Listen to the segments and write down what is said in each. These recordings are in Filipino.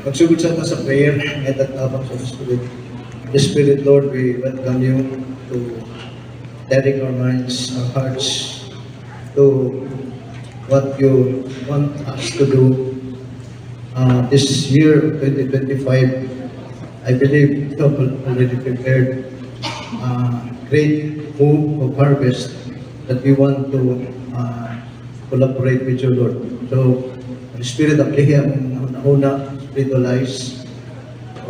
Magsugod sa sa prayer, at tabang sa Spirit. The Spirit, Lord, we welcome you to direct our minds, our hearts, to what you want us to do. This year, 2025, I believe you have already prepared great move of harvest that we want to collaborate with you, Lord. So, the Spirit of Lihiya, una spiritualize,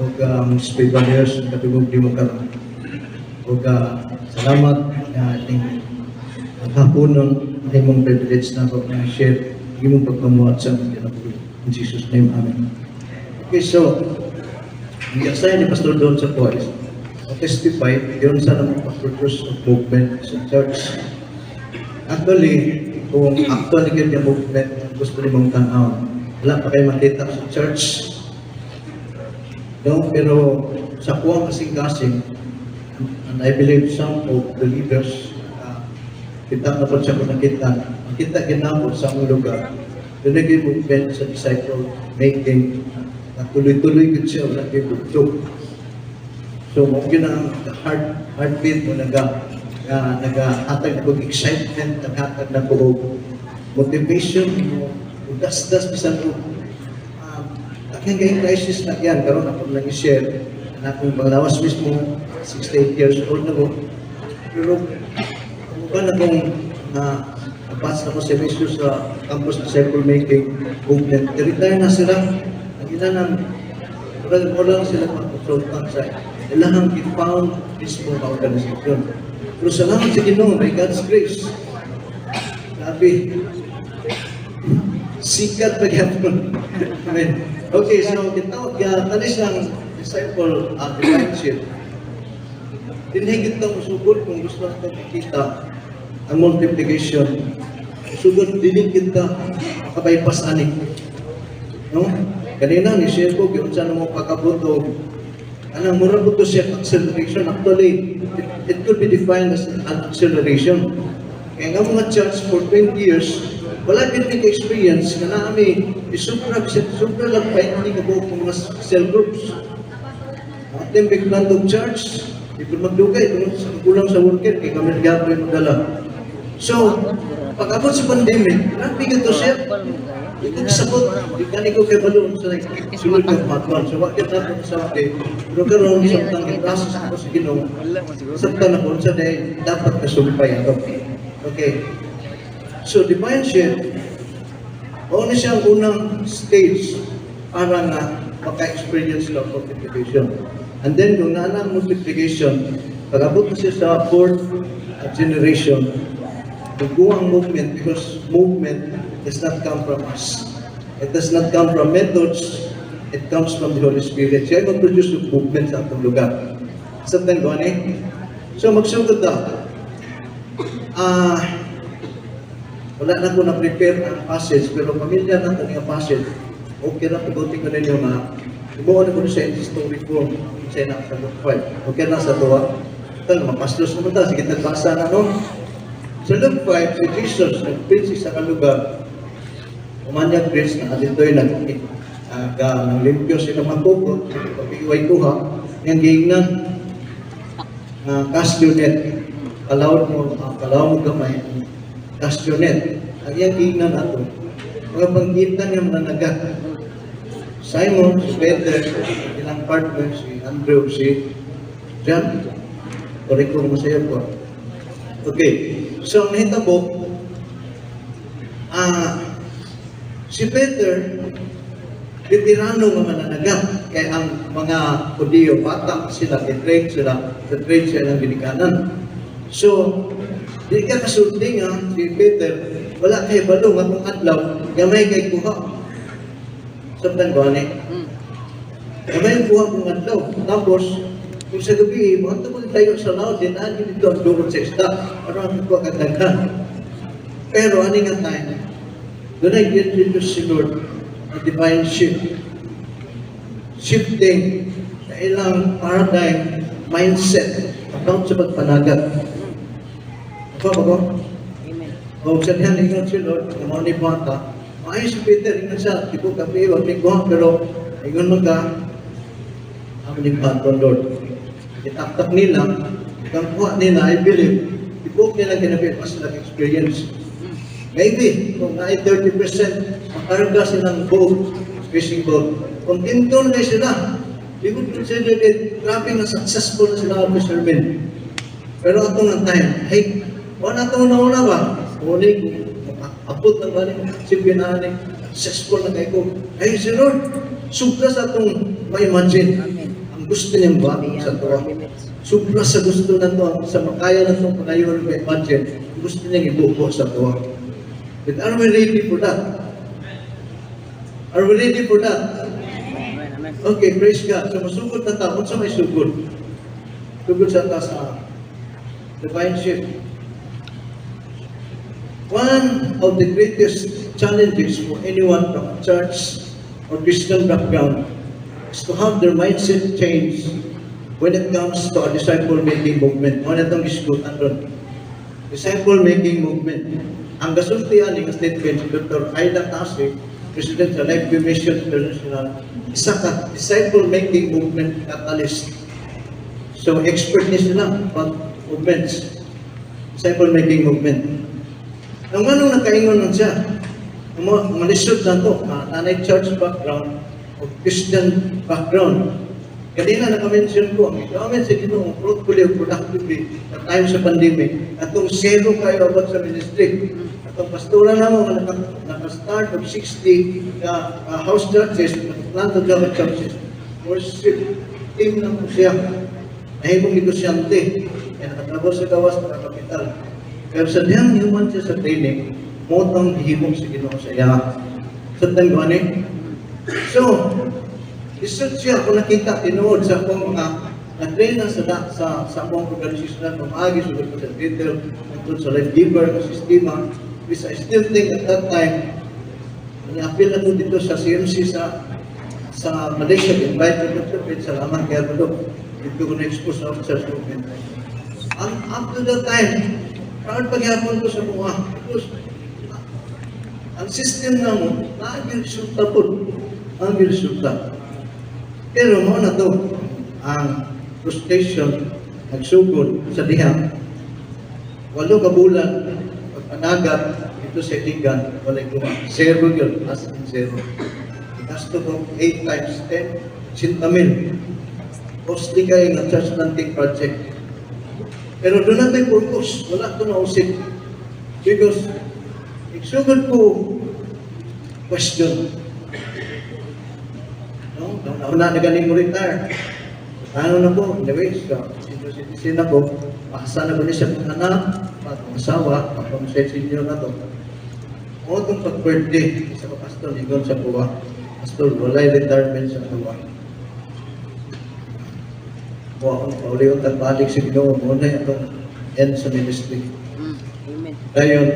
o spiritual ears, katulog di mo karoon. O salamat na ating naghapunon ay mong privilege na ako na share yung mong pagkamuhat sa mga in Jesus' name, Amen. Okay, so, the assign ni Pastor Don sa Poise, testify, yun sa ng Pastor Cruz of movement sa church. Actually, kung actually kayo yung movement, gusto ni mong tanaw, wala pa kayo makita sa church. No, pero sa kuwang kasing-kasing, and I believe some of the leaders, kita na po siya kung nakita ginamot sa mga lugar, doon naging movement sa disciple making, na tuloy-tuloy yun siya, wala kayo bugtog. So, mungkin ang heartbeat mo nag-hatag na excitement, nag-hatag na motivation mo, das-das bisan mo. Hanggang crisis na yan, karoon ako lang i-share na kung panglawas mismo, 68 years old na ko. Pero, kung akong napas na ko sa mismo sa campus disciple making movement, retire na sila. Ang ginanang, wala sila mag-consultant sa ilahang i-found mismo na organisasyon. Pero salamat sa Ginoo, by God's grace. Sabi, sikat na gano'n. Amen. Okay, so kitawag tanis ng disciple discipleship. Tinhigit na usugod kung gusto natin makita ang multiplication. Usugod, dinig kita makabypass anik. No? Kanina, ni-share ko, kung saan mo pagkabuto, anong mura po to siya acceleration. Actually, it could be defined as an acceleration. Kaya nga mga church for 20 years, wala din experience na namin isupra lang pa hindi ka po kung mga cell groups. At then, big plan of church, di ko magdugay, kulang sa worker, kaya kami nag-apoy magdala. So, pag-abot sa pandemic, nabigat to siya, di ko sabot, di ka ko kay balon sa sunod ng matman. So, wakit natin sa akin, pero karoon sa tang i-process ako sa Ginoo, sa tanong sa day, dapat kasumpay ako. Okay. So, divine shift, o na siyang unang stage para na maka-experience ng multiplication. And then, kung naanang multiplication, pag-abot na siya sa fourth generation, ang movement, because movement does not come from us. It does not come from methods, it comes from the Holy Spirit. Siya ay mag-produce ng movement sa atong lugar. Sabtan ko, So, magsugod na. Wala na ko na-prepare ang passage, pero pamilya na ito yung passage. Okay na, pagutin ko ninyo na ibuo na ko sa story ko sa inang sa Luke 5. Okay na sa tuwa. Ito, mapastos naman ta. Sige, nagbasa na, no? Sa Luke 5, si Jesus nag-preach sa kalugar. Umanyag preach na dito yung nag-limpyo sila magpupot, pag-iway kuha, yung gignan, cast your net. Kalawad mo gamay, Castionet, ang iyang gignan ato, mga panggitan niya mananagat. Simon, si Peter, ilang partner, si Andrew, si John, correct ko mo sa'yo po. Okay, so ang nahitabo, si Peter, veterano nga mananagat, kaya ang mga Hudiyo, bata sila, i-train sila ng ginikanan. So, di ka kasulti nga, si Peter, wala kay balong atong adlaw, gamay kay kuha. Sabtan ko, gamay kuha kong adlaw. Tapos, kung sa gabi, mga ito tayo sa laot, din dito ang durot sa isda, para ang kuha kagdagan. Pero, ano nga tayo? Doon ay introduce si Lord, a divine shift. Shifting sa ilang paradigm, mindset, about sa pagpanagat. Apa ba? Amen. O sa diyan ingon si Lord, na mo ni bata. Maayos si Peter ingon siya, tipo kape wa may kuha pero Ingon mo ka, aming patron, Lord. Itaktak nila, kung kuha nila, I believe, i-book nila kinabipas na experience. Maybe, kung na 30%, makarga silang boat, fishing boat. Kontento na sila. We would consider it, grabe na successful na sila fishermen. Pero atong ang time, hey, wala itong nauna ba? Unig, apot ng balik, sipinahanin, successful na kayo ko. Ay, si Lord, supla sa itong ma-imagine. Ang gusto niyang ba sa tuwa. Supla sa gusto na to, sa makaya na itong panayon ma-imagine, gusto niyang ibuko sa tuwa. But are we ready for that? Are we ready for that? Okay, praise God. So masugod na taon sa may sugod. Sugod sa ta sa divine shift. One of the greatest challenges for anyone from a church or Christian background is to have their mindset changed when it comes to a disciple-making movement. Ano itong diskutan doon? Disciple-making movement. Ang gasultihan ng statement si Dr. Aida Tase, President sa Life View Mission International, isa ka disciple-making movement catalyst. So, expert niya sila about movements. Disciple-making movement. Nung anong nakaingon nun siya, malisod na ito, nanay church background o Christian background. Kanina nakamention ko, ang ikaw sa ginong fruitfully o productively at time sa pandemic, atong zero kayo about sa ministry. Atong pastora na mo, naka-start of 60 house churches, planted government churches, worship team na po siya. Nahimong negosyante, kaya nakatrabaho sa gawas ng kapital. Pero sa diyang human siya sa training, motong hihimong sa ginoo sa iya. Sa tangguan So, research siya kung nakita, tinuod sa akong mga na-train na sa akong organisasyon na pumagi, sulit ko sa Twitter, tungkol sa life giver, sa sistema, which I still think at that time, ni-appeal na ko dito sa CMC sa Malaysia, invite ko sa Pit, salamat kaya ko dito ko na-expose sa officers movement. Up to that time, proud paghapon ko sa mga, ang system na mo, nag-resulta po, nag-resulta. Pero mo na to, ang frustration, nagsugod sa diha, 8 ka bulan, pagpanagat, ito sa iligan, walay kuma, 0 yun, as in 0. Gasto ko 8 times 10, 100,000. Costly kayo ng church planting project. Pero doon natin purpose, wala ito nausip. Because, nagsugod ko, question. No? Nauna na galing mo retire. Ano na po? Anyways, citizen na po. Pakasa na ba niya siya ng anak, pag-asawa, pag-senior na to. O itong pag-birthday, isa ka pastor, ligon sa buwa. Pastor, walay retirement sa buwa. Buwa akong pauliw, tagbalik sa Ginoo, muna itong end sa ministry. Ngayon,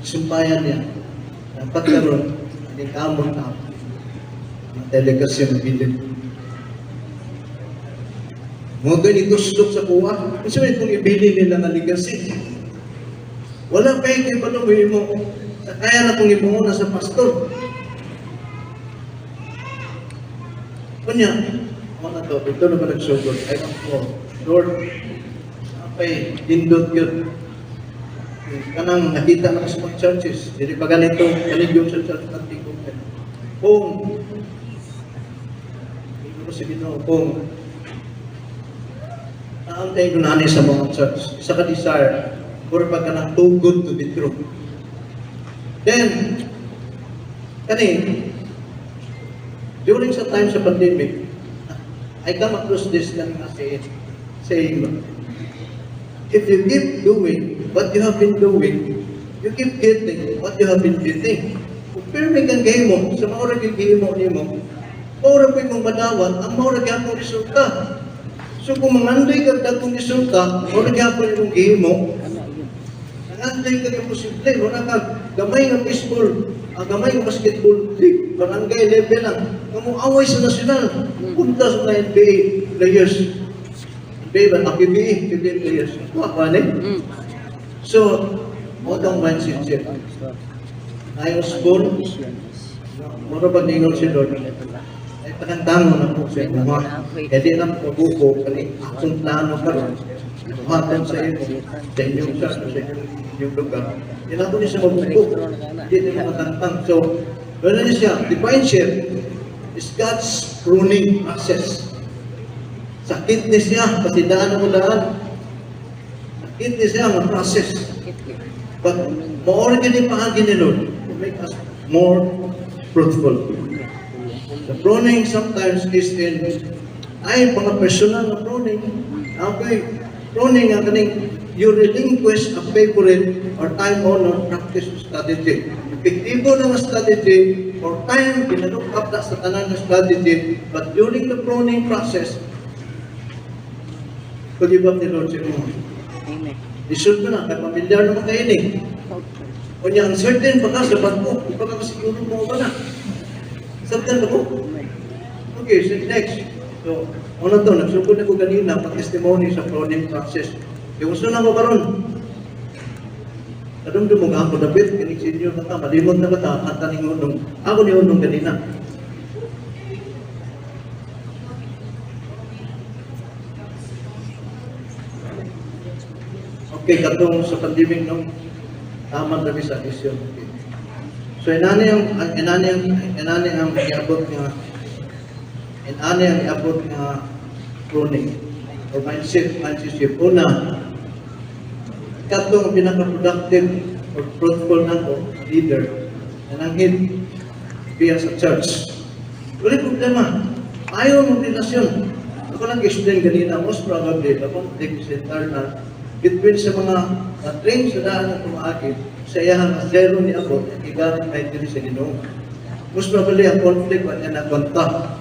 sumpayan niya. Dapat karoon, hindi kamot na ang delegasyon ng bilin. Mga ganito slok sa buwa. Kasi may kung ibili nila ng legacy. Wala pa yung iba nung mo. Kaya na kung ibo na sa pastor. Kunya, na to, ito na ba nagsugod? Ay, ako, Lord, apay, dindot yun. Kanang nakita na sa mga churches, hindi pa ganito, kaligyo sa church natin ko. Kung, hindi ko sige no, kung, naantay ko na sa mga church, isa ka desire, or pag ka nang too good to be true. Then, during sa time sa pandemic, I come across this kanina saying, if you keep doing what you have been doing, you keep getting what you have been getting. Kung pirmi kang gahimo, sa maura kang gahimo nimo, maura ko yung madawat, ang maura kang resulta. So kung manganday ka datong resulta, maura kang yung gahimo, nanganday ka yung posible, wala ka gamay ng baseball, gamay ng basketball league, barangay level lang, away sa nasyonal, punta sa NBA players. NBA ba? PBA players. Kuha So, mo itong mindset siya. Ayos school, mura pag ningon si Lord. Ay Tangan na po sa inyo mga. Kaya di lang mabuko, kani akong plano ka ron. Buhatan sa inyo, sa inyong lugar. Yan ako niya siya mabuko. Hindi niya matantang. So, gano'n niya siya, divine shift is God's pruning process. Sakit niya siya, kasi daan ako daan. Sakit niya siya, ang process. But, ma-organize paagi ni Lord to make us more fruitful. The pruning sometimes is in ay mga personal na pruning. Okay, pruning ang kaning you relinquish a favorite or time-honored practice strategy. Epektibo na strategy or time pinalukap na sa tanan na strategy, but during the pruning process, kulibang ni Lord siya mo. Isun mo na, kaya pamilyar naman kayo ni. O niya, uncertain pa ka sa banko, di pa ka siguro mo ba na? Sabtan ka po? Okay, so next. So, ano to, nagsugod na ko kanina, pag-testimony sa pruning process. Yung gusto na ko karon. Kadong mo nga ako, David, kinig sa inyo, kata, malimot na kata, kata ni Unong. Ako ni Unong kanina. Okay, katong sa pandemic, no? Tama kami sa isyo. Okay. So, inani ang iabot nga pruning o mindset shift. Una, katong pinaka-productive or fruitful na ko, leader, na nanghid biya sa church. Wala problema. Ayaw mong relasyon. Ako lang explain kanina, most probably, akong representer na between sa mga train sa daan na tumaakit, sa iyang zero ni Abot, igamit kahit dili sa Ginoo. Most probably, ang conflict wa niya nakonta.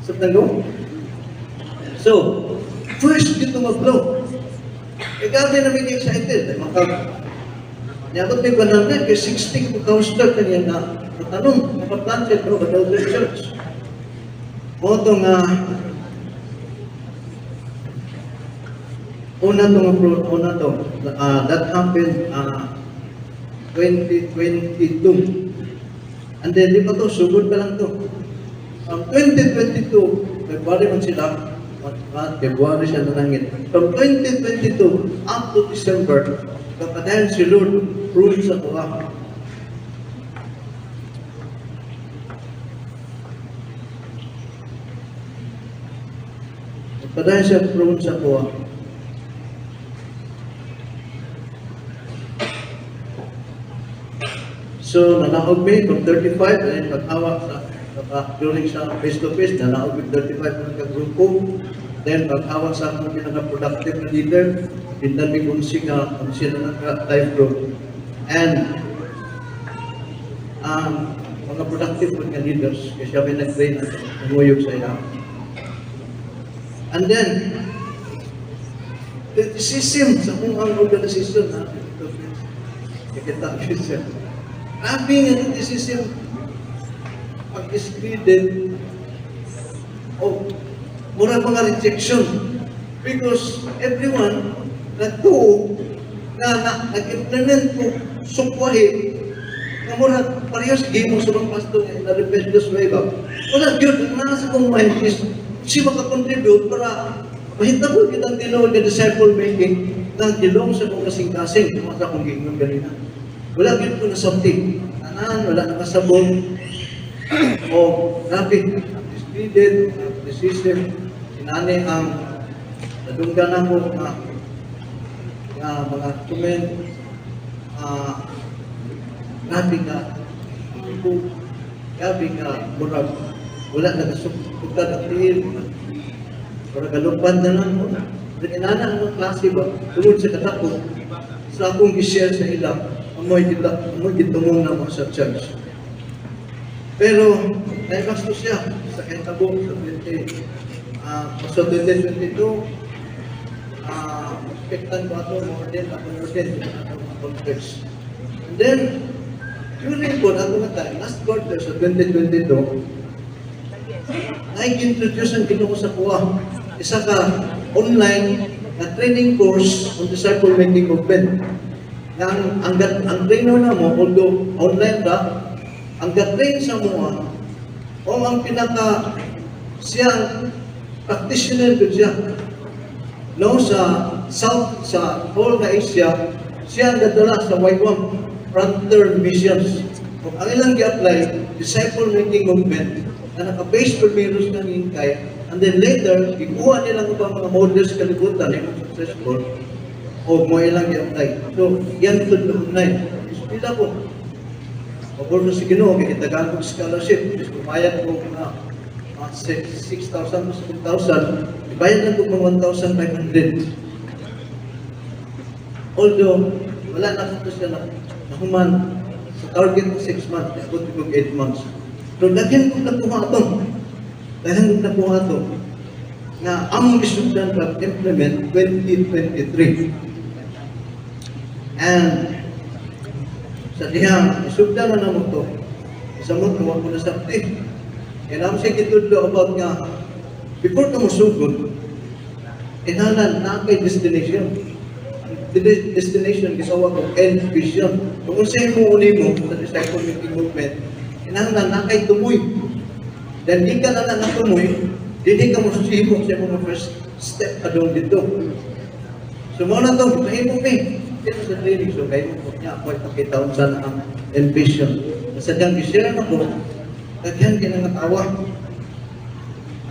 Sa tango? So, first dito mag-flow. Gabi na may excited. Niyabot may banana, kaya 60 ko counselor kanya na matanong, nakaplansya ko ba daw sa church. Moto nga, una to, that happened 2022. And then, di pa to, sugod pa lang to. 2022, February man sila, February siya nanangin. From 2022 up to December, kapadayan si Lord, prune sa kuha. Kapadayan siya prune sa kuha. So, nanaog may from 35, and pag-awak during sa face-to-face, nanaog may 35 ng grupo. Then, pag-awak sa akong pinaka-productive na leader, pindan may kunsi na life group. And, mga productive na leaders, kasi siya may nag-train at namuyog sa iya. And then, criticism sa kung ang organization, kikita ko siya. Grabe nga criticism pag-discredit o mura mga rejection because everyone nagtuo na nag-implement ko sukwahi na mura parehas game mo sa mga pastor na repetitive way ba. Wala yun, ang nasa kong mind is si makakontribute para mahitabo kitang tinawag na disciple making na dilong sa kong kasing-kasing kung sa kong gingon ganina. Wala yun ko na something. Tanan, wala nakasabon. O, grabe, discredit, criticism, sinani ang nadunggan ako na mga comment, grabe ka, grabe ka, murag, wala nakasugtad ang tiin, murag galumpan na lang mo. Inana ang klase ba, tungod sa katakot, sa akong i-share sa ilang, amoy gitumong na mo sa church. Pero, naibasto siya sa Kentabo sa 2022, expectan ko ito more than ang conference. And then, during po, ato na tayo, last quarter sa 2022, nag-introduce ang Ginoo sa kuha. Isa ka online na training course on disciple making movement. Ang trainer na mo, although online ba, ang train sa mo, o ang pinaka siya ang practitioner ko siya. No, sa South, sa whole na Asia, siya ang dadala sa YWAM, Frontier Missions. Kung ang ilang i-apply, disciple-making movement, na naka-base primero sa Ingkay, and then later, ikuha nilang ibang mga models kalibutan, yung successful, o mo ilang i-apply. So, yan ito doon na yun. Isipila ko, pabor na si Ginoo, kinitagaan ko scholarship, is pumayag ko na 6,000 to 7,000, ibayad na ko mga 1,500. Although, wala na ito siya nahuman sa target ko 6 months, abot ko 8 months. So, dahil ko nakuha ito. Dahil ko nakuha ito. Na ang isudan ka implement 2023. And sa dihang, isugdan na naman ito. Isa mo, tuwa ko na sa pati. And I'm saying itudlo about nga, before ka musugod, inalan na kay destination. The destination, gisawa ko, end vision. Kung sa'yo mo uli mo, sa disciple-making movement, inalan na kay tumoy. Then di ka na na tumoy, hindi ka musibok sa mga first step adong dito. So mo na ito, mahimong eh. Ito sa training, so kayo mo niya, ako ipakitaon sana ang end vision. Masadyang i-share na ko, kagyan kinangatawa.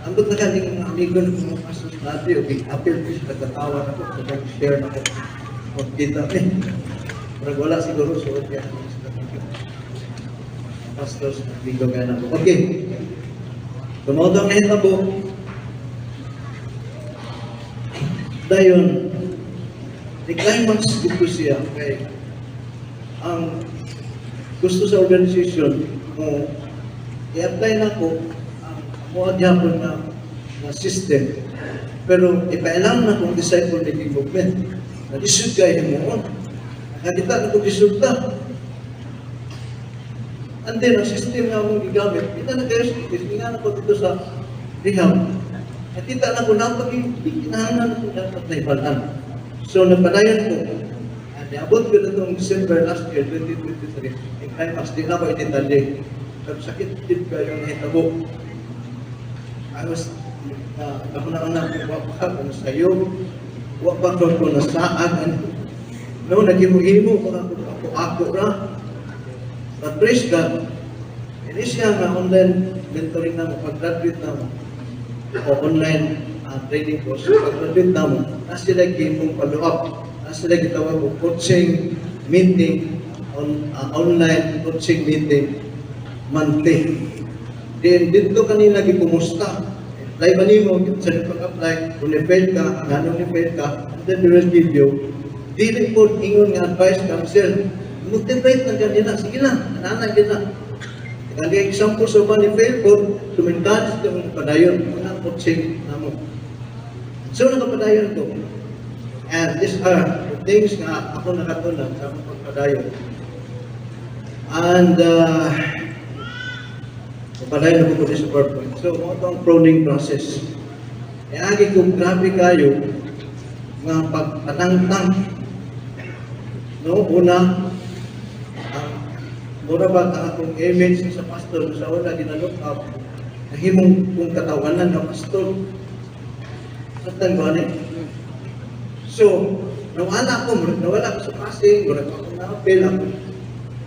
Ang doon na kanyang mga amigo ng mga pastor natin, okay, appeal ko siya nagkatawa na ko, sadyang i-share na ko. Magkita eh. Pero wala siguro, so okay, pastors, amigo kaya na ko. Okay. Tumawag na hitabo. Dayon, i-climax dito siya kay ang gusto sa organization mo i-apply na ko ang mga Japon na system, pero ipailang na kong disciple-making movement na isud kayo mo nakakita na kong isud ta. And then ang system na mong gigamit, kita na kayo hindi nga na ko dito sa rehab, nakita na ko napag-ikinahanan na ko dapat na ibalan. So nagpadayon ko, at abot ko na itong December last year, 2023, i-climax, di na ko ititalye. Pero sakit din kayo na hitabo. I was, ako na anak ko, wapag ko na sayo, wapag ko na saan. No, naghimu-himu, ako ra. But praise God, ini siya na online mentoring na mo, pag-graduate na mo, o online training course, pag-graduate na mo, na sila gimong follow-up, na sila gitawag ko coaching meeting, online coaching meeting, monthly. Then, dito kanina gikumusta. Apply ba nimo, sa pag-apply, kung na-fail ka, ano na-fail ka, and then we will give you, dili po ingon nga advice, counsel, motivate na ganyan na, sige na, nananay ganyan na. Kaya example sa ba ni fail po, tumintanis ito ang padayon, unang coaching na mo. So, nakapadayon ko. And these are the things nga ako nakatunan sa akong pagpadayon. And, padayon ako ko sa PowerPoint. So, ito ang pruning process. E agi kong grabe kayo, mga pagpatang-tang. No, una, mura ba ka akong image sa pastor sa una ginalook up, nahimong kong katawanan ng pastor. Satan ba ni? So, nawala ko sa passing, wala ko na-apel ako.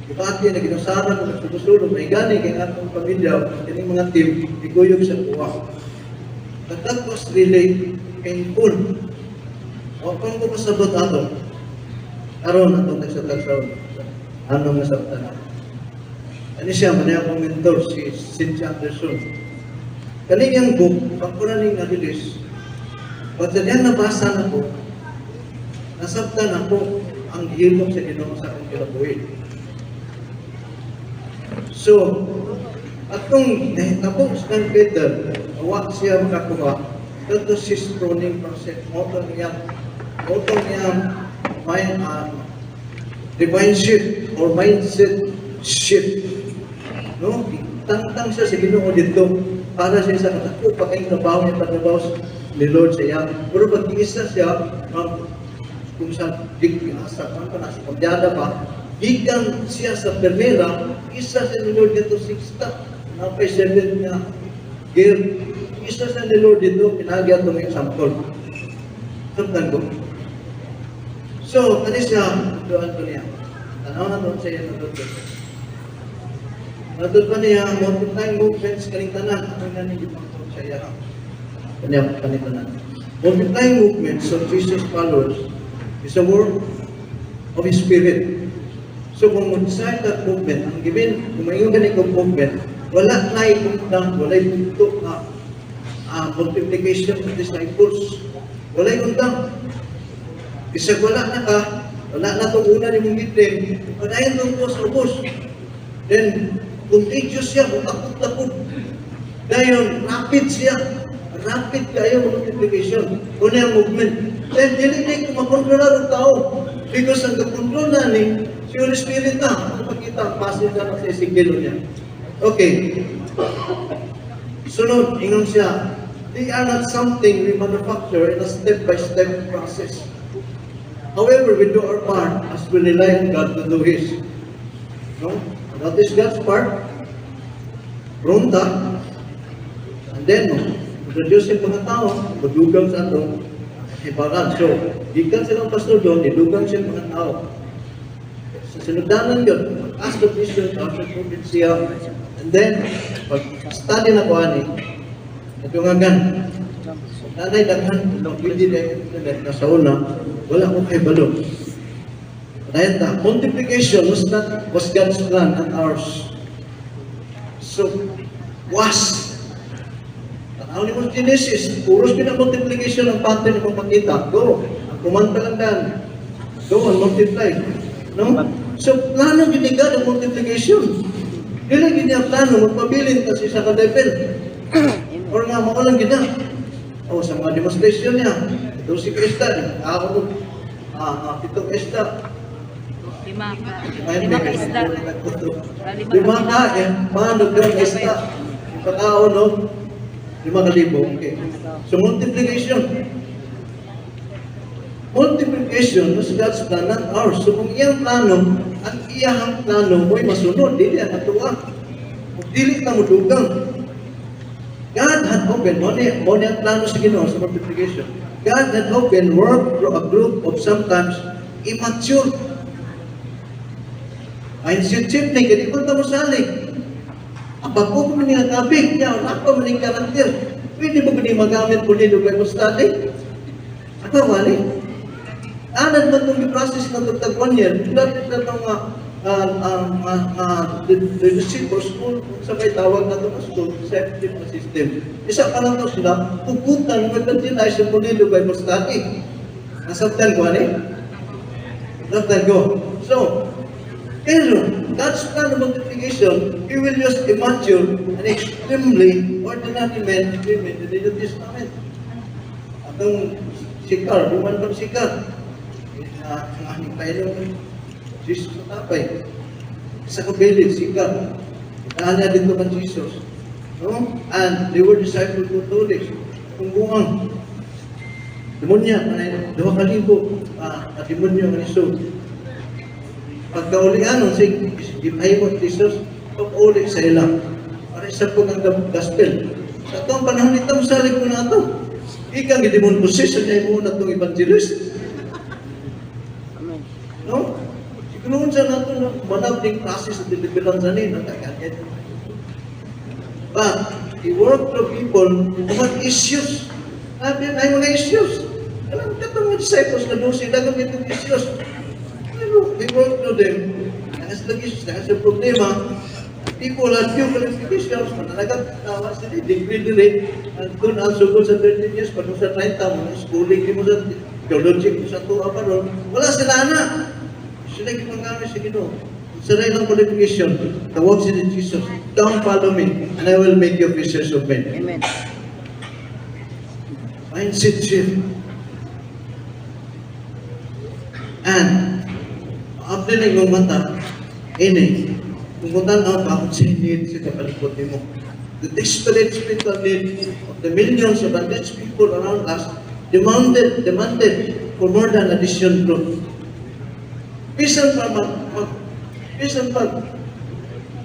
Ibati na ginusara ko, nagsusulong, may gani kay atong pamilya, kining mga team, iguyog sa kuwa. But that was really painful. O kung ko pasabot ato, aron atong nagsatagsaw, anong nasabtan ako. Ano siya, manay akong mentor, si Cynthia Anderson. Kaniyang book, pagkuraning na-release, pag sa diyan nabasa na ko, nasabtan ako ang hilong sa Ginoo sa akong kinabuhi. So, atong nahitabo sa Peter, awa siya makakuha, ito si pruning process, motong niyang divine shift or mindset shift. No? Tangtang siya sa Ginoo dito para siya sa katako, pagkain trabaho niya, pagtrabaho ni Lord sa iya. Pero pag isa siya, kung sa asa, kung na sa pagdada pa, gikan siya sa permera, isa sa ni Lord dito 6 napay 7 na gear, isa sa ni Lord dito, pinagyan itong example. Samtan ko. So, kani siya, doon ko niya. Tanaw na doon sa iyo na doon. Nadod pa niya, multiplying movements, kaning tanan. Ang nanin yung pangtong sa iya. Kanya, kaning tanan. Multiplying movements of Jesus followers is a work of His Spirit. So kung mag-decide that movement, ang given, kung mayroon ganitong movement, wala na ikundang, wala ikundang multiplication of disciples. Wala ikundang. Isag wala na ka, wala na itong una ni mong gitin, padayan itong ubos. Then, contagious siya, utakot-takot. Dayon, rapid siya. Rapid kayo multiplication. Kung yung movement. Then, dili ko makontrolar ang tao. Because ang kakontrol na ni, si Holy Spirit na. Ang pagkita, ang passage na sa isigilo niya. Okay. Sunod, ingon siya. They are not something we manufacture in a step-by-step process. However, we do our part as we rely on God to do His. No? That is God's part. Pronta. And then, produce yung mga tao, madugang sa ito, hibaran. So, gikan silang pastor doon, idugang siya mga tao. Sa sinudanan yun, ask the vision, after provincia, and then, pag-study na ko ani, ito nga gan, nanay daghan, pwede na internet na sa una, wala ko kay balo. Dahil na, multiplication was God's plan and ours. So, was. Tanaw ni mo Genesis, puros pinag-multiplication ng pattern ni mong makita. Go. Ang kumanta lang dan. Go and multiply. No? So, plano giniga ng multiplication. Dili giniya plano, magpabilin kasi sa kadepel. Or nga, makulang gina. O, sa mga demonstration niya. Ito si Krista. Ako, pitong Krista. Lima ka isda. Lima ka, paano ka isda? Ipatao, no? 5,000. Okay. So, multiplication. Multiplication was God's plan, not ours. So, kung iyang plano, ang iyang plano mo'y masunod, dili ang natuwa. Kung dili ka mo dugang. God had opened, mo ang plano sa Ginoo sa multiplication. God had opened work through a group of sometimes immature. Ay, siyip ni kaya ikon mo salig. Ang bago ko man yung tabig niya, wala pa man yung karakter. Pwede mo gani magamit po nito Bible study? At wali. Anad man itong process na tutagwan yan, dapat na itong leadership or school, sa may tawag na itong school, executive system. Isa pa lang ito sila, pupuntan, mag-utilize yung po nito Bible study. Nasabtan ko, ano? Nasabtan ko. So, pero, God's plan of multiplication, He will use immature and extremely ordinary men and women in the New Testament. Atong sikar, buman pang sikar. Ang aning pailong Jesus sa tapay. Sa kabilit, sikar. Nahanya dito man Jesus. No? And they were disciples of Tulis. Kung buang. Demonya, 2,000. Demonyo ng Isus. Pagkaulian, ipahin mo Jesus, pag-uli sa ilang. Para isa po ng gospel. Sa itong panahon ito, masalig mo na ito. Ikang gidimon position niya mo na itong evangelist. No? Siguro sa nato, manap ng klase sa deliverance na rin. But, he worked to people who had issues. Sabi na yung mga issues. Alam ka itong mga disciples na doon sila kami itong issues. They work to them. Nasa sa problema, people had few qualifications, manalagat tawa sila, degree rate, and doon also doon sa 13 years, pag sa 30 mo, schooling mo sa theologic mo sa tuwa pa ron, wala sila na. Sila ginagamit sa Ginoo. Sa ilang qualification, tawag sila Jesus, "Come follow me, and I will make you fishers of men." Amen. Mindset shift. And after na yung mata, kung puntan na bakit siya need sa kapalikot mo. The desperate spiritual need of the millions of bandaged people around us demanded for more than addition growth. Pisan pa,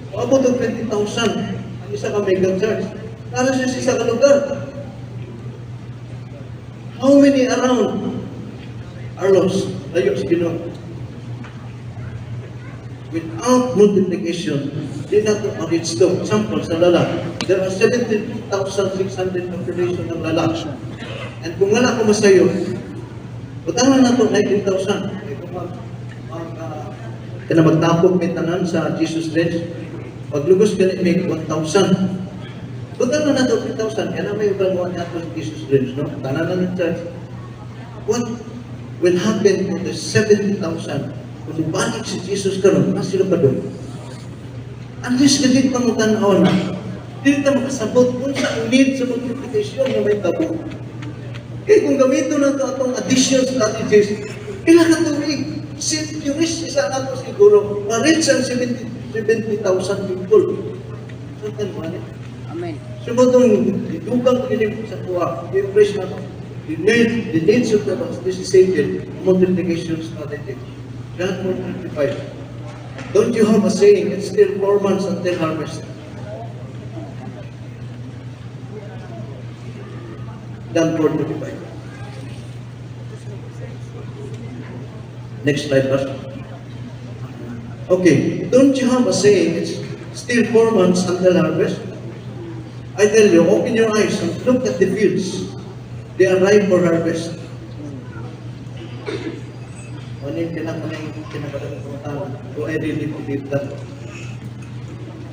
maabot ng 20,000 ang isa ka mega church. Para siya sa isang lugar. many around are lost. Layo sa Ginoo. Without multiplication, di na ito ma-reach to. Example, sa lalaki. There are 17,600 population ng lalaki. And kung wala ko masayo, utang na ito 19,000. Kaya magtapok may tanan sa Jesus Ranch, paglugos ka may 1,000. Utang na ito 3,000. Kaya na may ubang niya ito sa Jesus Ranch, no? Tanan na ng church. What will happen to the 70,000? Kung ibalik si Jesus karon, na sila pa doon. At least kadit pa mo tanaw na. Dili ta makasabot kung sa need sa multiplication na may tabo. Kaya kung gamito na ito atong addition strategies, kailan ka tuwing, yung risk isa na ito siguro, ma-reach ang 70,000 people. So, tanong Amen. so, itong dugang kilim sa kuha, yung praise na ito, the needs of the this is Savior, multiplication strategy. God multiply. Don't you have a saying, it's still 4 months until harvest? God multiply. Next slide, Pastor. Okay, don't you have a saying, it's still 4 months until harvest? I tell you, open your eyes and look at the fields. They are ripe for harvest. Ano yung pinakadalang pumuntahan? Do I really believe that?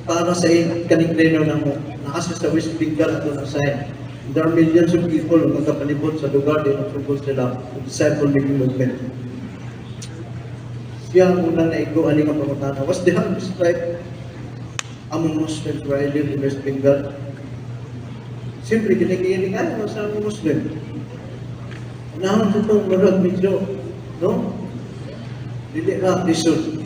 Para sa kaning trainer na mo, nakasa sa West Bengal ito na sign. There are millions of people na magkapalibot sa lugar din ang sugod sila ng disciple making movement. Siya ang unang naigo, aling ang pumuntahan. Was the harvest ripe among Muslims where I live in West Bengal? Siyempre, kinikinig mo sa mga Muslim. Unahan sa itong marag medyo, no? Dili na lisod.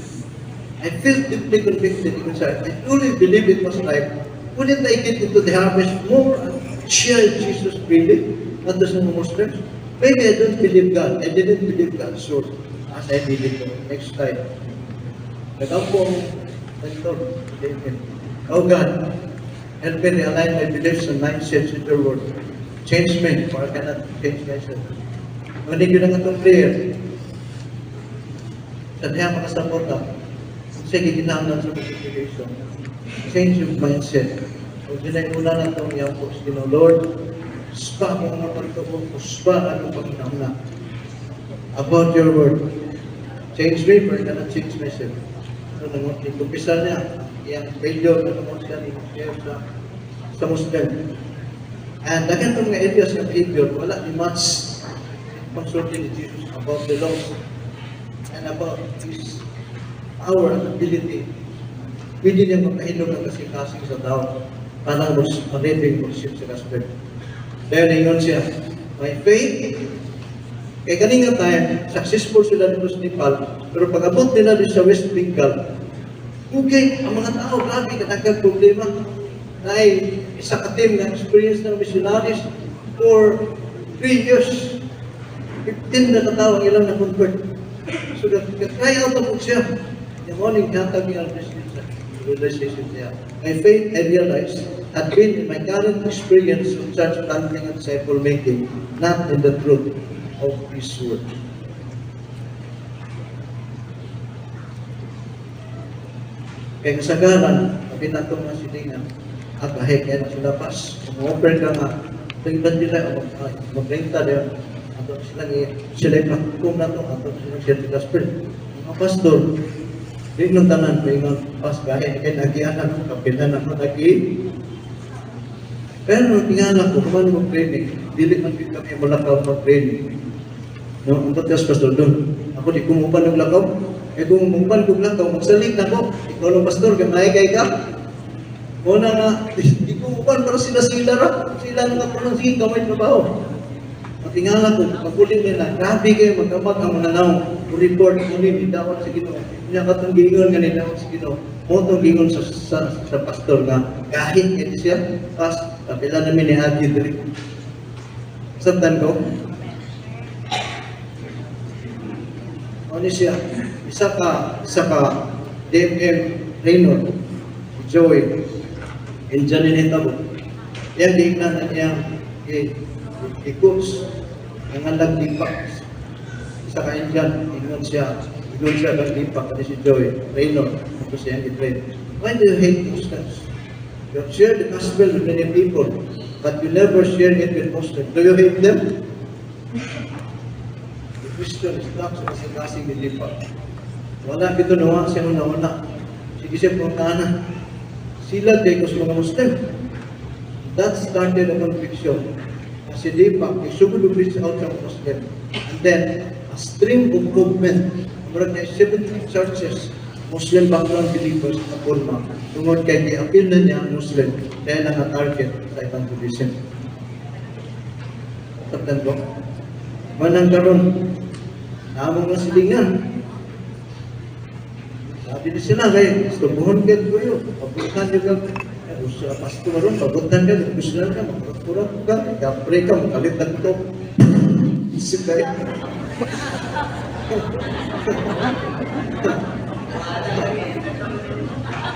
I feel deeply convicted inside. I truly believe it was right. Wouldn't I get into the harvest more and share Jesus freely? Not just mga Muslims. Maybe I don't believe God. I didn't believe God so as I did it next time. Nag-ampong mentor. Oh God, help me realign my beliefs and mindsets with your word. Change me, for I cannot change myself. Manig yun ang itong prayer. Sa diya makasapot na, sige, ginamnan sa multiplication. Change your mindset. Kung dinayuna na itong iyang po, Lord, spa mo ang pagtubo, spa ang pagkinamna. About your word. Change me, for I cannot change myself. So, nagkumpisa niya, iyang failure na naman siya ni-share sa Muslim. And again, itong mga areas ng behavior, wala ni much consulting with Jesus about the laws and about his power and ability. Pwede niya magpahilog ang kasing-kasing sa tao para ma-living worship sa gospel. Dahil ngayon siya, may faith. Kaya kanina time, successful sila dito sa Nepal, pero pag-abot nila dito sa West Bengal, okay, ang mga tao, grabe, katagang problema na ay isa ka-team na experience ng missionaries for 3 years. 15 na katawang ilang na-convert. So, try out na po siya. Yung morning, hatag yung realization niya. My faith, I realized, had been in my current experience of church planting and disciple making, not in the truth of His word. Kaya kasagaran, kapit natong mga silingan, at kahit kaya na sila pas, kung-offer ka nga, tingnan nila, mag-renta nila, ato sila praktikum na ito, ato silang share the gospel. Mga pastor, di nung tanan, may mga pas kahit kaya nagianan ng kapilan na matagi. Pero nung tingala ko, kumano mag-training, dili man kami malakaw mag-training. No, ang podcast pastor doon, ako di kumupan ng lakaw. Kung kumupan kong lakaw, magsalig na ko. Ikaw ng pastor, kaya ka. Muna nga, di kumupan para sila-sila ra. Sila nga po ng sige, kamay trabaho. Tingala ko, pagkuling nila, grabe kayo magkamag ang mga naong report mo ni dawat sa Ginoo. Niya katong gingon nga ni dawat sa Ginoo. Mo tong gingon sa pastor nga kahit ito siya pas kapila namin ni Agi diri. Sabtan ko. Ano siya? Isa ka DMM Raynor, Joey, and Janine Tabo. Yan di na niya i-coach. nangalag lipak. Isa ka Indian, ingon siya ng lipak, kasi si Joey, Raynor, ito siya yung train. Why do you hate Muslims? You have shared the gospel with many people, but you never share it with Muslims. Do you hate them? The Christian is not sa kasing ni lipak. Wala dito nawa, siya wala. Sige siya pong kanan. Sila kayo sa mga Muslim. That started a conviction. Si Deepak, he should reach out from Muslim. And then, a stream of movement. Murag na 17 churches, Muslim background believers na Burma. Tungod kay i-appeal na niya ang Muslim, kaya na target sa evangelism. Tapos ko, manang karon, namang nga silingan. Sabi na sila, kaya istubuhon ka ko yun. Pabutan nyo ka, pastor ron, pabutan ka, Muslim ka, magpapura ka, kapre ka, magkalitan ko. Isip kayo.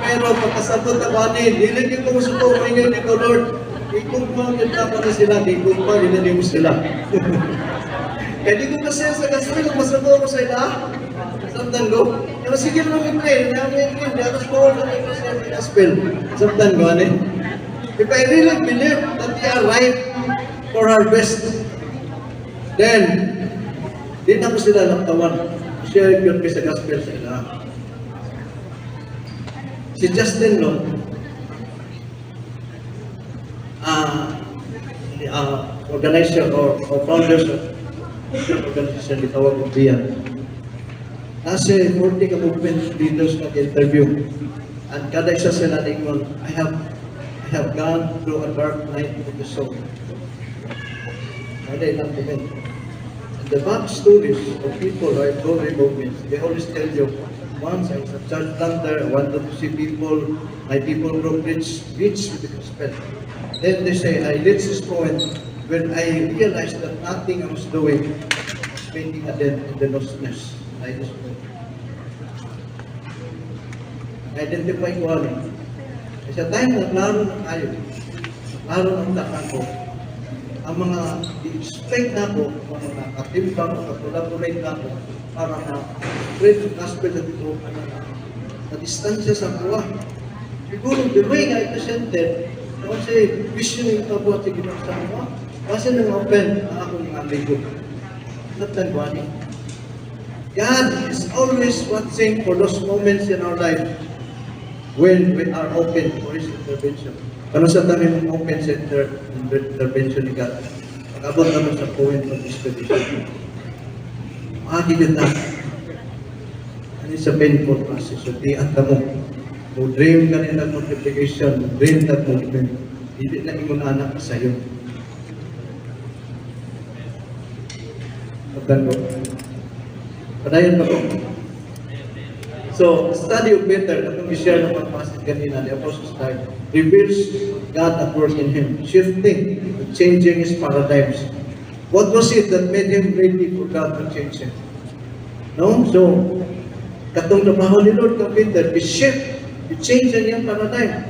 Pero pagkasabot na ba ni, hindi ko musuko ko ngayon ito, Lord. Ikong kita pa na sila, ikong pa, hindi mo sila. Kaya di ko kasi sa gospel, kung masuko ko sa ila, sabtan ko. Pero sige naman i-pray, namin yun, di atas ko na ito sa gospel. Sabtan ko, ano? If I really believe that they are ripe for harvest, then, di na ko sila laktawan. Share yun sa gospel sa ila. Si Justin Long, organizer or founders of organization itawag ko biyan. Nasa 40 ka movement leaders nag-interview. And kada isa sila ningon, I have gone through a dark night of the soul. Kada ilang movement. And the back stories of people who are involved in movements, they always tell you, once I was a church planter, I wanted to see people, my people group reach with the gospel. Then they say, I reached this point when I realized that nothing I was doing was making a dent in the lostness. I just identify ko ano. Sa time na klaro na tayo, klaro ng takan ko, ang mga i-expect na ko, mga nakatimbang, nakatulad-tulad na ko, para na-spread yung gospel na dito, na distansya sa buwa. Siguro, the way nga ito center, kasi vision yung tabuhat sa ginagawa sa buwa, kasi nang open ang akong mga ligo. Natagwani. God is always watching for those moments in our life when we are open for His intervention. Kano sa dami mong open center intervention ni God? Pag-abot naman sa point of expedition. Makakigit na. Ano sa painful process? So, tiyan ka mo. Mo dream ka nila multiplication, dream that movement. Hindi na imunanak ka sa'yo. Pagdan ko. Padayon pa ko. So, study of Peter, na kung i-share ng pag-passage kanina, the Apostles' Life, reveals God at work in him, shifting, changing his paradigms. What was it that made him ready for God to change him? No? So, katong trabaho ni Lord kang Peter, i-shift, i-change ang iyang paradigm.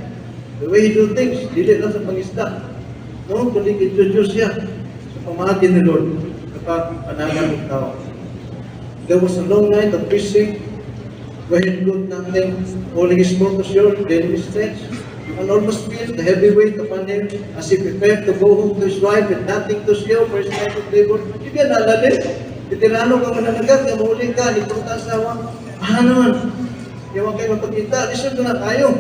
The way he do things, dili lang sa pangisda. No? Kundi introduce siya sa pamahagi ni Lord kapag panagan ng tao. There was a long night of fishing, where he could nothing, holding his boat to shore, daily stretch. You can almost feel the heavy weight upon him as he prepared to go home to his wife with nothing to share for his night of labor. Hindi ka nalalin. Itirano ka mananagat, na mahuling ka, hindi ko tasawa. Naman? Yawan kayo mapagkita, listen na tayo.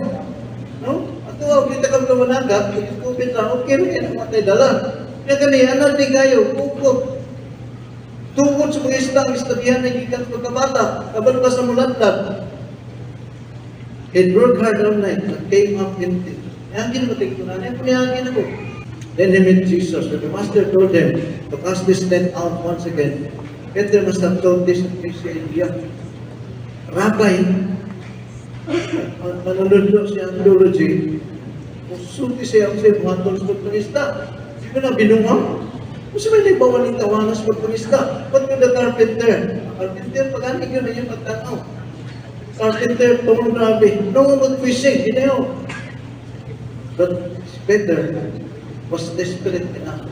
No? At huwag kita kang lumanagat, COVID lang, okay rin yan, matay dala. Kaya kaniya, natin kayo, pupot. Tungkol sa mga istabihan na gikan sa pagkabata, kabalo ka sa mulatlat. He worked hard all night, but came up empty. Yangin mo tingnan, yangin ako. Then he met Jesus, and the master told him to cast this net out once again. Peter must have told this at least sa India. Rabbi, manunod siya ang theology, suti siya ang buhatol sa pagpangista. Hindi ko na binungang. Kasi may nagbawa ng tawanas pagpangista. Ba't ko na carpenter? Carpenter, pag-anig yun na yung pagtanaw. Carpenter, tumong grabe. No, mag-fishing, hindi na yun. But Peter was desperate enough.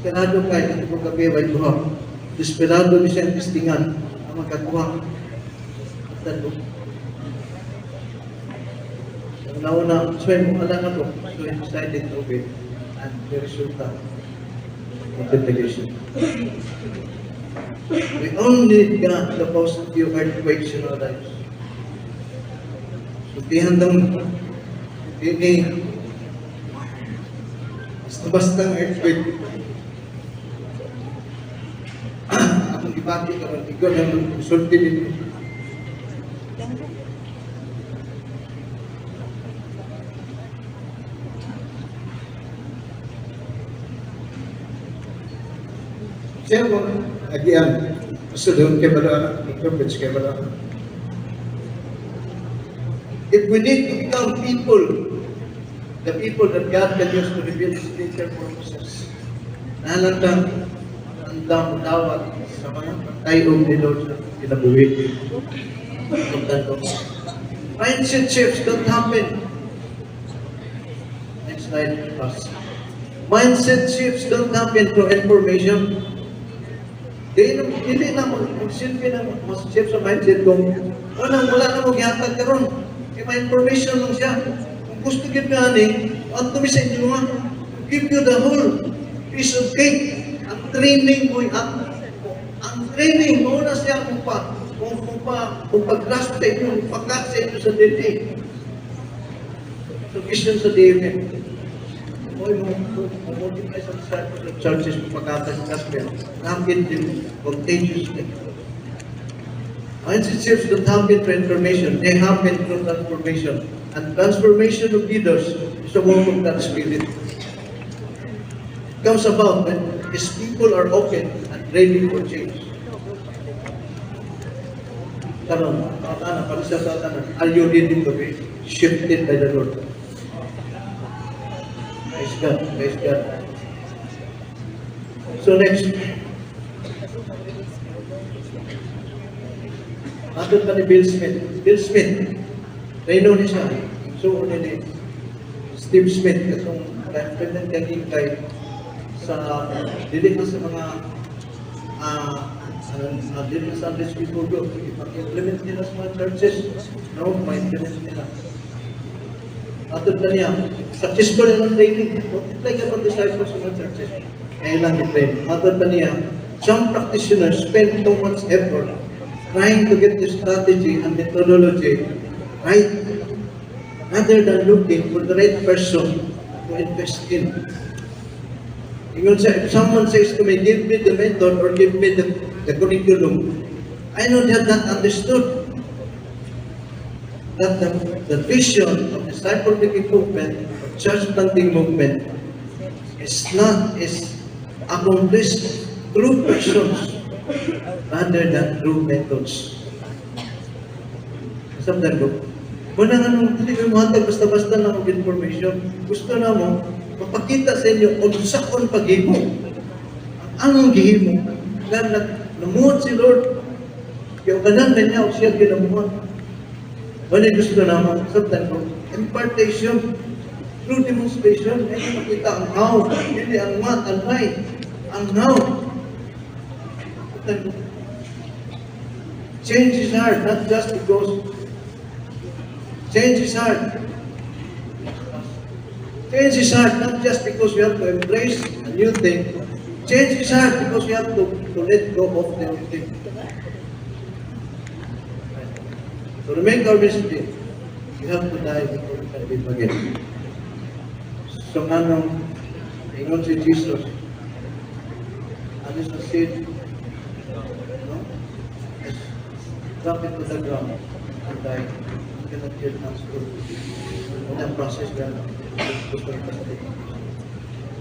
desperado kay ito ko gabi way buha. Desperado ni siya testingan ang magkakuha. At nauna, so yung mga na to, so I decided to obey, and the result of intimidation. We all need God to cause a few earthquakes in our lives. So di handang, hindi, basta earthquake. Akong ibati ka man, ikaw na sulti dito. Siya mo, agian, gusto doon kay Bala, interprets kay Bala. If we need to become people, the people that God can use to reveal His nature purposes, nahalatang ang dawat sa mga tayong ni Lord sa kinabuhi. Mindset shifts don't happen. Next slide, pass. Mindset shifts don't happen through information. Hindi na mag-silpi na mas-shift sa mindset kung wala na mag-ihatag ka ron. Kaya may information lang siya. Kung gusto give ka ang tumi sa inyo nga, give you the whole piece of cake. Ang training mo, ang training mo na siya kung pag-grasp sa inyo, pag-cut sa inyo sa daily. So, vision sa DMM. Hoy, multiply sa churches pagkatag gospel. Happen din contagiously. Mindset shifts don't happen through information. They happen through transformation. And transformation of leaders is a work of God's Spirit. It comes about when His people are open and ready for change. Karon, are you ready to be shifted by the Lord? Praise God, praise God. So next, ato pa ni Bill Smith. Bill Smith, reno ni siya. So, ni Steve Smith, katong president kaging kay sa dili na sa mga dili na sa Sunday school group. Ipag-implement nila sa mga churches. No, ma-implement nila. Atod na niya, successful yung training. Multiply ka pang disciples sa mga churches. Kaya lang i-train. Atod na niya, some practitioners spend too much effort trying to get the strategy and methodology right, rather than looking for the right person to invest in. If someone says to me, give me the method or give me the curriculum, I know they have not understood that the vision of disciple-making movement, of church planting movement, is accomplished through persons rather than through methods. Sabdan ko, muna nga nung hindi mo hatag basta-basta na mag information, gusto na mo, mapakita sa inyo kung sakon paghimo. Anong gihimo? Kaya namuhat si Lord, yung kanan na niya, o siya ginamuhat. Wala gusto naman, sabdan ko, impartation, through demonstration, ay makita ang how, hindi ang what, ang why, ang how. Sabdan ko, change is hard, not just because, change is hard. Change is hard, not just because you have to embrace a new thing. Change is hard because you have to let go of the old thing. So to make our message, you have to die before you can live again. So anong ingon si Jesus, ano sa seed, no? Drop it to the ground and die. You cannot get transferred. In that process, we have to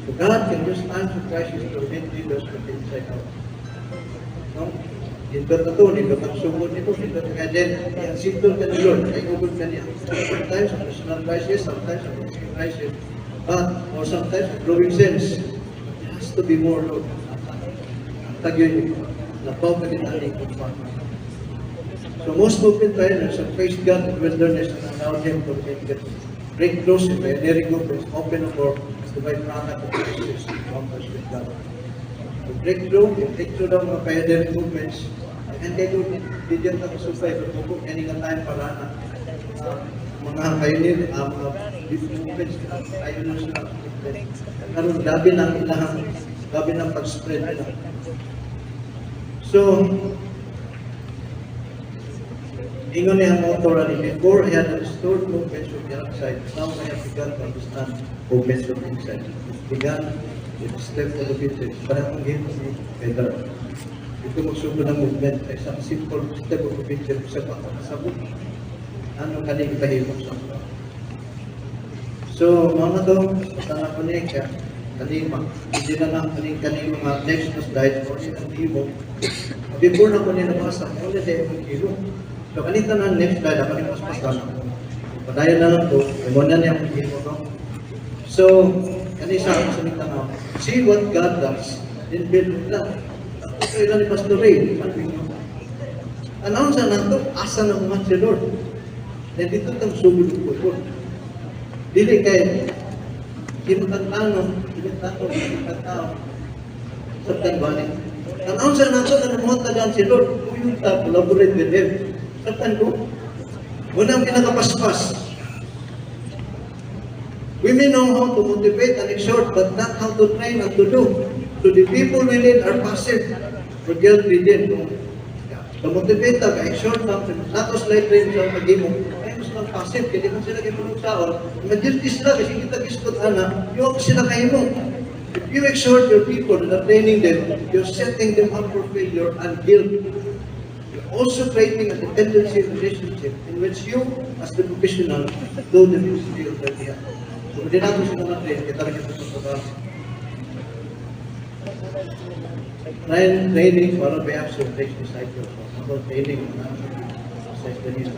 so God can use times of crisis to make leaders from the inside out. No? Indot na ito, indot ang sumod nito, indot ang agenda. Ang sintol ka ni Lord, ay ugod ka niya. Sometimes, a personal crisis, sometimes, a political crisis. But, or sometimes, a growing sense. It has to be more, Lord. Ang tagyo niyo, napaw ka din aling kung paano. So most movement trainers have faced God in wilderness and allowed Him to break close in pioneering movements, open a door as the byproduct of Christians encounters with God. breakthrough daw mga pioneer movements, and they didn't survive kung any nga time para na mga pioneer, mga movements, pioneers na karon gabi ng pag-spread nila. So, ingon niya ang author, before I had understood movements from the outside, now I have begun to understand movements from inside. It began with step of obedience. Parang ang game ni Pedro. Ito magsubo ng movement ay isang simple step of obedience sa pagkakasabot. Ano kaning kahilong sa mga. So, mga to, sana ko niya kaya, kanima. Hindi na lang kaning mga next na slide or yung antimo. Before na ko niya nabasa, muna tayo yung kilo. So, kanita na next slide, ako rin mas pasana. Padayan na lang to, muna niya yung kilo, no? So, kanisa ako sa nita na, see what God does, then build it lang. Ako ilan ni Pastor Ray, announce na to, asa na mga si Lord. Then dito itong subod ng po. Dili kay, kinutang-tanong, sabtan balik. Announce na to, na namuhatagan si Lord, kuyong ta, collaborate with Him. Sabtan ko, unang pinakapaspas. We may know how to motivate and exhort, but not how to train and to do. So the people we lead are passive. For guilt we did. To motivate them, exhort them, not to slide train sa pag-imong. Ay, mas lang passive, kaya di mo sila kipunong saon. Mag-guilty sila, kasi kita kiskot, yung sila kayo mo. If you exhort your people and are training them, you're setting them up for failure and guilt. You're also creating a dependency relationship in which you, as the professional, do the ministry of their behalf. So, hindi natin sila na-train, kita rin ito sa trabaho. Training para by action takes disciples. About training, sa kanila.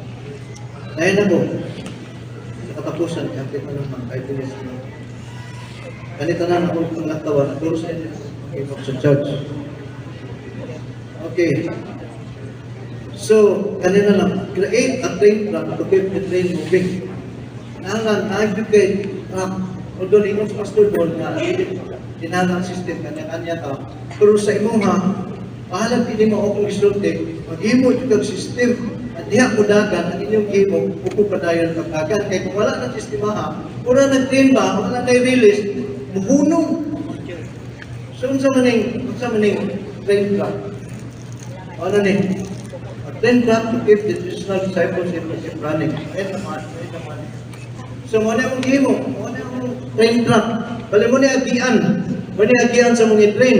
Ngayon ako, nakatapusan, kapit na naman, 5 minutes na. Ganito na ako kung natawa, naturo sa inyo, sa church. Okay. So, kanina lang, create a train track to keep the train moving. Nag-educate, although lingon sa Pastor Paul na dinanang system kanya-kanya ta. Pero sa imo ha, pahalang hindi mo akong isulti, maghimo yung system at diha mo dagan ang inyong himo, pupupadayon pagkagan. Kaya kung wala ng sistema ha, pura nag-train ba, wala na-release, muhunong. So, unsa maning train track? Ano ni? A train track to keep the traditional discipleship running. Ayun naman. So, muna mong himo, muna mong train track. Bali mo niya agian sa mga train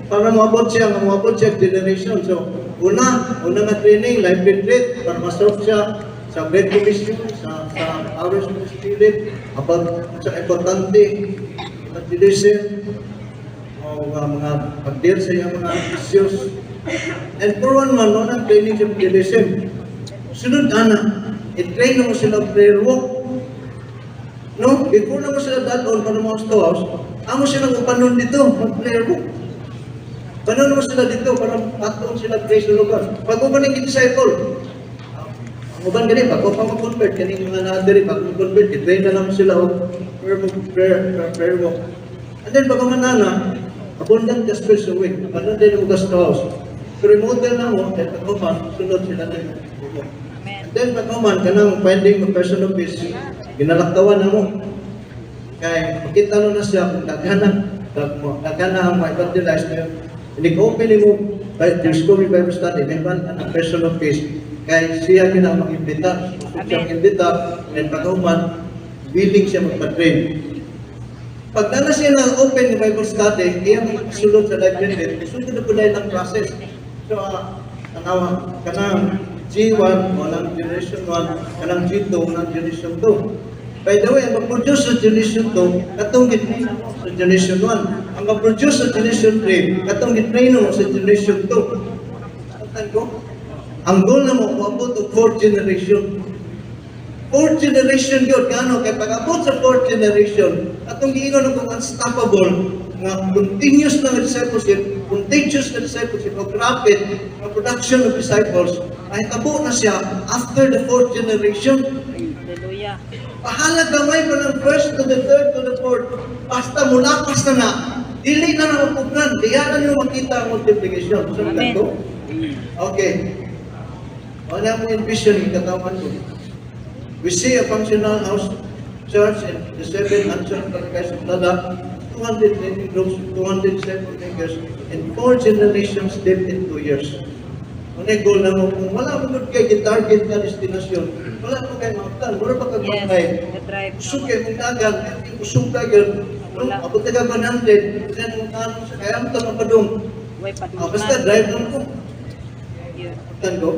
para maabot siya generation. So, una nga training, life retreat, para masarap siya sa Great Commission, sa hours of the Spirit, about sa importante, evangelism, mga pag-deal sa iyong mga issues. And for one man, ang training sa evangelism. Sunod, i-train mo sila prayer walk. No, before na mo sila dadon para mga storehouse, amo sila panon dito, mag-prayer book. Panon mo sila dito para patuon sila praise the Lord. Pag mo maning disciple, ang uban gani, pag mo pa mag-convert, kaning mga nadiri, pag mag-convert, i-train na naman sila o prayer book. And then, pag manana, abundant gospel sa week, panon din mo storehouse. Pero model na mo, dahil pag man, sunod sila na yung book. And then, pag man, kanang finding a person of peace, ginalaktawan na mo. Kaya makita na siya kung daghanan ang ma-evangelize na yun. Inig-open mo, Discovery Bible Study, may man ang person of peace. Kaya siya kina mag-imbita. Siya mag-imbita, and pag-uman, willing siya magpa-train. Pag na siya na open Bible Study, kaya magsulod sa life retreat, susunod na po dahil ang process. So, kanang G1, walang generation 1, kanang G2, walang generation 2. By the way, ang mag-produce sa generation 2, katong gitray mo sa generation 1. Ang mag-produce sa generation 3, katong gitray mo sa generation 2. Katan ko? Ang goal na mo, maabot ang 4th generation. 4th generation yun, kano? Kaya pag-abot sa 4th generation, katong giingon ng unstoppable, nga continuous na discipleship, contagious na discipleship, o rapid na production of disciples, ay tabo na siya after the 4th generation. Hallelujah. Pahala gamay pa ng first to the third to the fourth. Basta mulapas na Dili na naman pugnan. Diyan na nyo makita ang multiplication. So, Amen. ito. Okay. Wala mo yung vision ng katawan ko. We see a functional house church and the 7 answering guys of Lada, 200 living rooms, 207 makers, and 4 generations lived in 2 years. Ang goal na mo, kung wala mo good kayo, target na destinasyon, wala mo kayo makaptan, wala pa kayo Yes, makapay. the drive. Usog kayo mong dagan, usog kayo, Wala. abot na ka 100, then mong tanong sa kaya, ang tanong pa doon. Way Basta drive lang ko. Yun. Tan ko.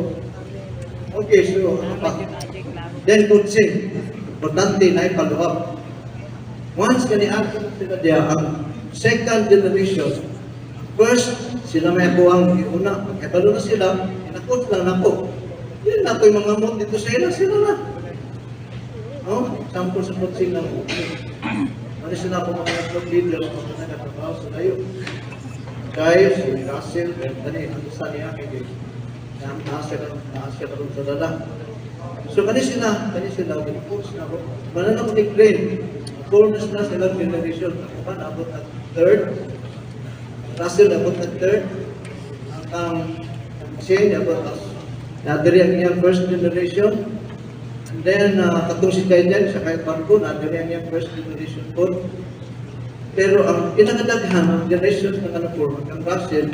Okay, so ano pa? Medyo magic lang. Then coaching. Importante na ipaluhap. Once kani-ato sila diya, ang second generation, first, sila may kuwang una. Pagkabalo na sila, inakot lang ako. Yan na ito yung mga mod dito sa ila, sila na. No? Sample sa coaching lang. Ano sila po mga club leaders, mga nagkatrabaho sa layo. Kaya si Russell, dani, ang isa niya kay naasya ka rin sa dala. So kani sila, coach na ako. Mananang ni-claim, bonus na sila generation. Ako pa, naabot at third. Russell, naabot at third. Ang Shane, naabot at nadari ang iyang first generation. And then, katong si Kaijan, sa kahit Marco, nadari ang iyang first generation po. Pero ang pinakadaghan ng generation ng ano po, ang Russell,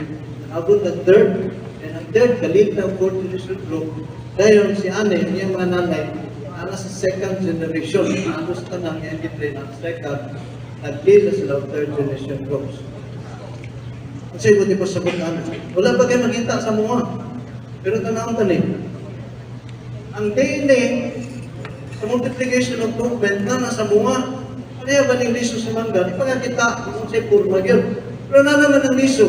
naabot at third. And ang third, kalit ng fourth generation group. Dahil si Ane, yung mga nanay, ana sa second generation, anos ka nang i-train ang second, nag-lead na sila ang third generation groups. Kasi buti pa sa bukaan, wala pa kayo makita sa mga. Pero tanawang tanin, ang DNA sa multiplication of movement na nasa bunga, kaya ba ng liso sa mangga, di pa nga kita, kung sa'y purma yun. Pero na naman ang liso,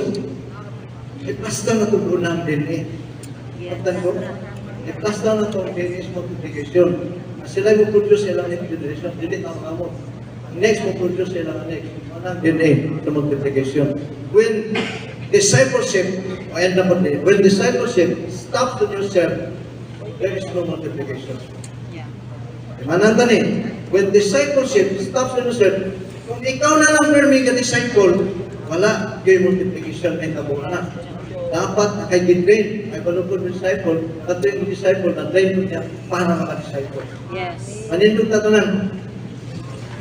basta na tubunan din eh. Pagtan ko, basta na itong DNA sa multiplication. Sila yung produce sila ng generation, hindi na mga mo. Next mo produce sila ng next. Manang DNA sa multiplication. When discipleship, when discipleship stops on yourself, there is no multiplication. Yeah. Manang tani, when discipleship stops on yourself, kung ikaw na lang permi ka disciple, wala yung multiplication ay tabungan na. Dapat nakay-train, ay balukod ng disciple, at yung disciple, na-train mo niya para maka-disciple. Yes. Manindog na ito lang,